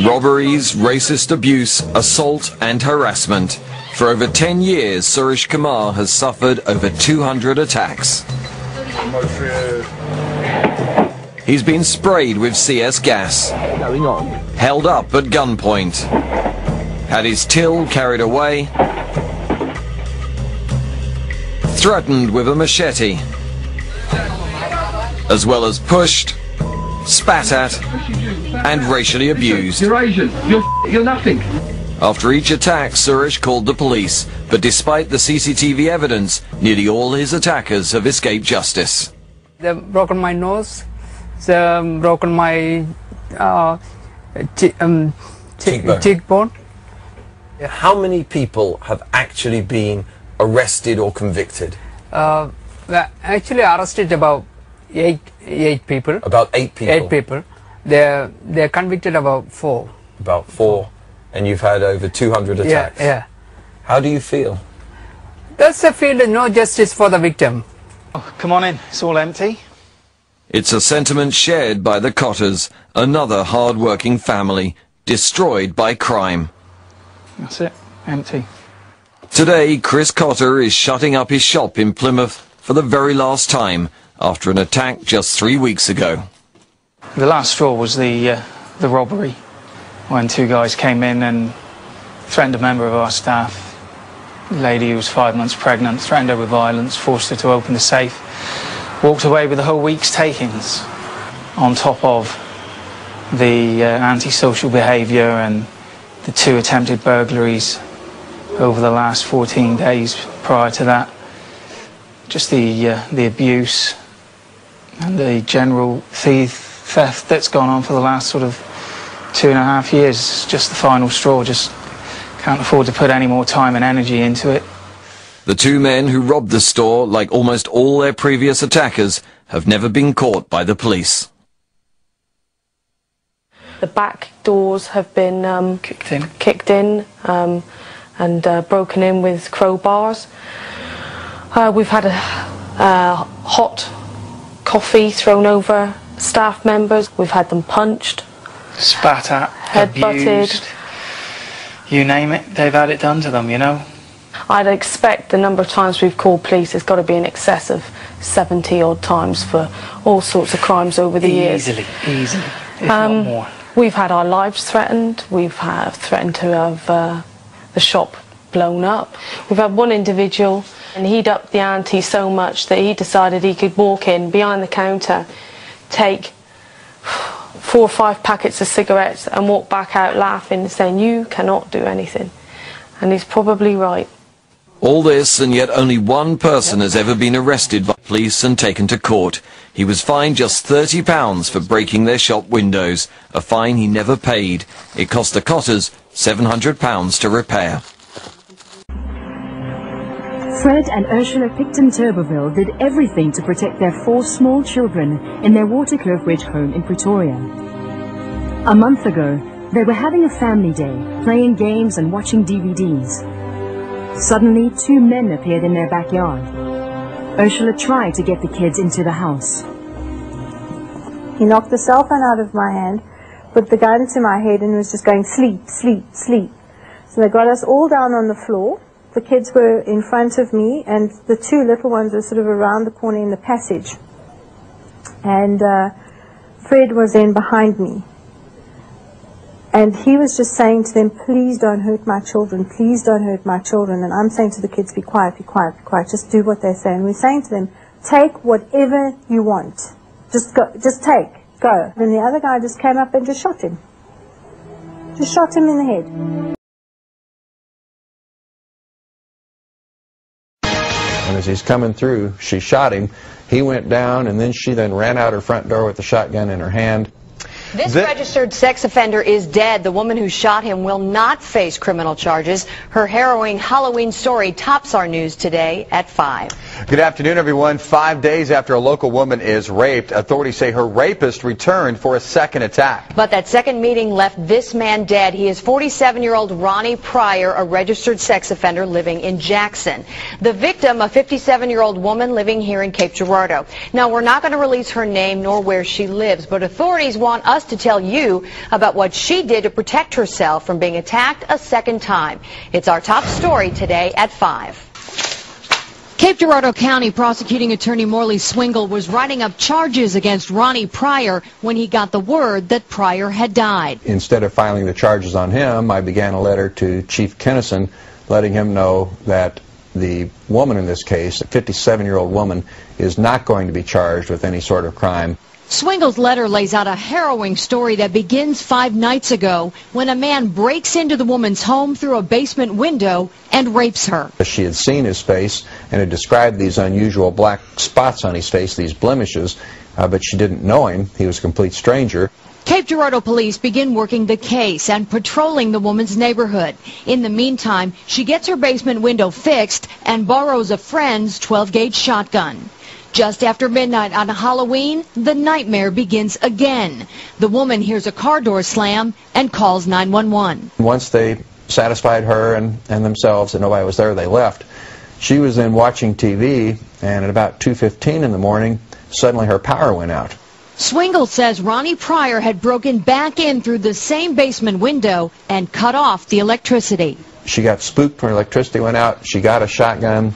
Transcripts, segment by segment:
Robberies, racist abuse, assault and harassment. For over 10 years, Suresh Kumar has suffered over 200 attacks. He's been sprayed with CS gas, held up at gunpoint, had his till carried away, threatened with a machete, as well as pushed, spat at and racially abused. You're Asian. You're nothing. After each attack, Suresh called the police, but despite the CCTV evidence, nearly all his attackers have escaped justice. They've broken my nose, they've broken my cheekbone. How many people have actually been arrested or convicted? Actually arrested about eight people. About 8 people? 8 people. They're convicted about 4. About 4. And you've had over 200 attacks? Yeah. How do you feel? That's a feeling, no justice for the victim. Oh, come on in, it's all empty. It's a sentiment shared by the Cotters, another hard-working family, destroyed by crime. That's it, empty. Today, Chris Cotter is shutting up his shop in Plymouth for the very last time after an attack just 3 weeks ago. The last straw was the robbery, when 2 guys came in and threatened a member of our staff. A lady who was 5 months pregnant, threatened her with violence, forced her to open the safe, walked away with the whole week's takings, on top of the antisocial behaviour and the 2 attempted burglaries over the last 14 days prior to that. Just the abuse and the general theft that's gone on for the last sort of 2.5 years. It's just the final straw. Just can't afford to put any more time and energy into it. The 2 men who robbed the store, like almost all their previous attackers, have never been caught by the police. The back doors have been kicked in and broken in with crowbars. We've had a hot coffee thrown over staff members. We've had them punched, spat at, abused, you name it, they've had it done to them, you know. I'd expect the number of times we've called police has got to be in excess of 70 odd times for all sorts of crimes over the years. Easily, if not more. We've had our lives threatened. We've threatened to have the shop blown up. We've had one individual, and he'd upped the ante so much that he decided he could walk in behind the counter, take 4 or 5 packets of cigarettes and walk back out laughing, saying, "You cannot do anything." And he's probably right. All this, and yet only one person has ever been arrested by police and taken to court. He was fined just £30 for breaking their shop windows, a fine he never paid. It cost the Cotters £700 to repair. Fred and Ursula Picton Turbeville did everything to protect their 4 small children in their Waterkloof Ridge home in Pretoria. A month ago, they were having a family day, playing games and watching DVDs. Suddenly, 2 men appeared in their backyard. Ursula tried to get the kids into the house. He knocked the cell phone out of my hand, put the gun to my head and was just going, "Sleep, sleep, sleep." So they got us all down on the floor. The kids were in front of me and the 2 little ones were sort of around the corner in the passage. And Fred was then behind me. And he was just saying to them, "Please don't hurt my children, please don't hurt my children." And I'm saying to the kids, "Be quiet, be quiet, be quiet, just do what they're saying." We're saying to them, "Take whatever you want. Just go, just take, go." And the other guy just came up and just shot him. Just shot him in the head. And as he's coming through, she shot him. He went down, and then she ran out her front door with the shotgun in her hand. This registered sex offender is dead. The woman who shot him will not face criminal charges. Her harrowing Halloween story tops our news today at 5. Good afternoon, everyone. 5 days after a local woman is raped, authorities say her rapist returned for a second attack. But that second meeting left this man dead. He is 47-year-old Ronnie Pryor, a registered sex offender living in Jackson. The victim, a 57-year-old woman living here in Cape Girardeau. Now, we're not going to release her name nor where she lives, but authorities want us to tell you about what she did to protect herself from being attacked a second time. It's our top story today at 5. Cape Girardeau County prosecuting attorney Morley Swingle was writing up charges against Ronnie Pryor when he got the word that Pryor had died. Instead of filing the charges on him, I began a letter to Chief Kennison letting him know that the woman in this case, a 57-year-old woman, is not going to be charged with any sort of crime. Swingle's letter lays out a harrowing story that begins 5 nights ago when a man breaks into the woman's home through a basement window and rapes her. She had seen his face and had described these unusual black spots on his face, these blemishes, but she didn't know him. He was a complete stranger. Cape Girardeau police begin working the case and patrolling the woman's neighborhood. In the meantime, she gets her basement window fixed and borrows a friend's 12-gauge shotgun. Just after midnight on Halloween, the nightmare begins again. The woman hears a car door slam and calls 911. Once they satisfied her and themselves that nobody was there, they left. She was then watching TV, and at about 2:15 in the morning, suddenly her power went out. Swingle says Ronnie Pryor had broken back in through the same basement window and cut off the electricity. She got spooked when electricity went out. She got a shotgun,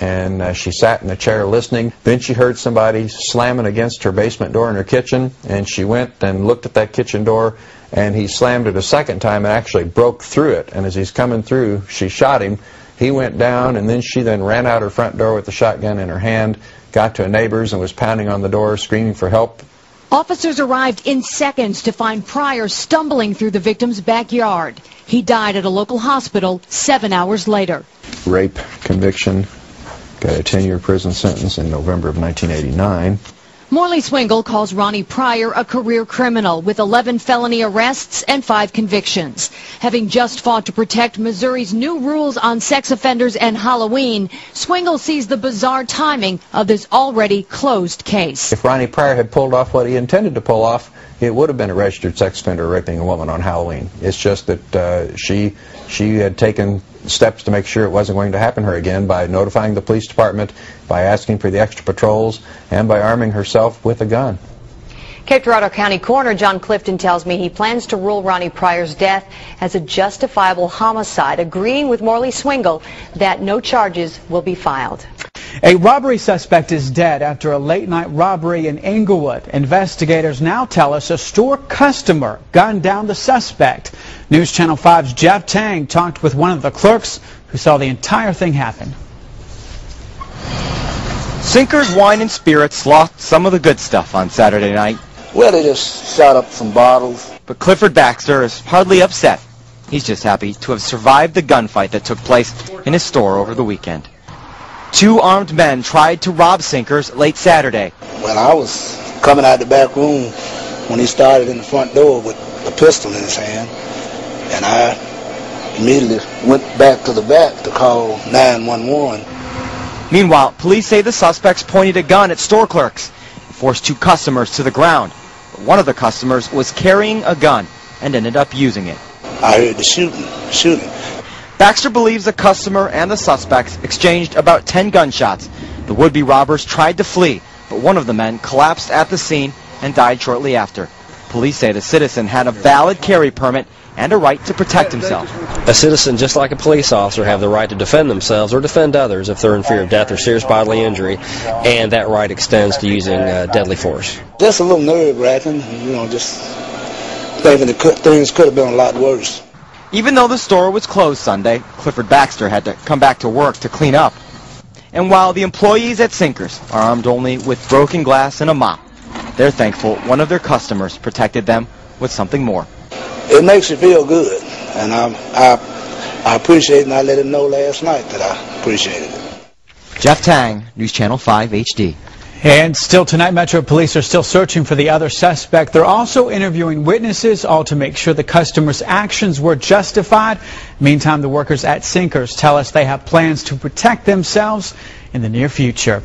and she sat in a chair listening. Then she heard somebody slamming against her basement door in her kitchen, and she went and looked at that kitchen door, and he slammed it a second time and actually broke through it. And as he's coming through, she shot him. He went down, and then she then ran out her front door with the shotgun in her hand, got to a neighbor's and was pounding on the door, screaming for help. Officers arrived in seconds to find Pryor stumbling through the victim's backyard. He died at a local hospital 7 hours later. Rape conviction. Got a 10-year prison sentence in November of 1989. Morley Swingle calls Ronnie Pryor a career criminal with 11 felony arrests and 5 convictions. Having just fought to protect Missouri's new rules on sex offenders and Halloween, Swingle sees the bizarre timing of this already closed case. If Ronnie Pryor had pulled off what he intended to pull off, it would have been a registered sex offender raping a woman on Halloween. It's just that she had taken steps to make sure it wasn't going to happen to her again by notifying the police department, by asking for the extra patrols, and by arming herself with a gun. Cape Girardeau County Coroner John Clifton tells me he plans to rule Ronnie Pryor's death as a justifiable homicide, agreeing with Morley Swingle that no charges will be filed. A robbery suspect is dead after a late-night robbery in Inglewood. Investigators now tell us a store customer gunned down the suspect. News Channel 5's Jeff Tang talked with one of the clerks who saw the entire thing happen. Sinkers Wine and Spirits lost some of the good stuff on Saturday night. Well, they just shot up some bottles. But Clifford Baxter is hardly upset. He's just happy to have survived the gunfight that took place in his store over the weekend. 2 armed men tried to rob Sinkers late Saturday. Well, I was coming out the back room when he started in the front door with a pistol in his hand, and I immediately went back to the back to call 911. Meanwhile, police say the suspects pointed a gun at store clerks and forced 2 customers to the ground. But one of the customers was carrying a gun and ended up using it. I heard the shooting. Baxter believes the customer and the suspects exchanged about 10 gunshots. The would-be robbers tried to flee, but one of the men collapsed at the scene and died shortly after. Police say the citizen had a valid carry permit and a right to protect himself. A citizen, just like a police officer, have the right to defend themselves or defend others if they're in fear of death or serious bodily injury, and that right extends to using deadly force. Just a little nerve-wracking, just thinking things could have been a lot worse. Even though the store was closed Sunday, Clifford Baxter had to come back to work to clean up. And while the employees at Sinkers are armed only with broken glass and a mop, they're thankful one of their customers protected them with something more. It makes you feel good, and I appreciate it, and I let him know last night that I appreciated it. Jeff Tang, News Channel 5 HD. And still tonight, Metro Police are still searching for the other suspect. They're also interviewing witnesses, all to make sure the customer's actions were justified. Meantime, the workers at Sinkers tell us they have plans to protect themselves in the near future.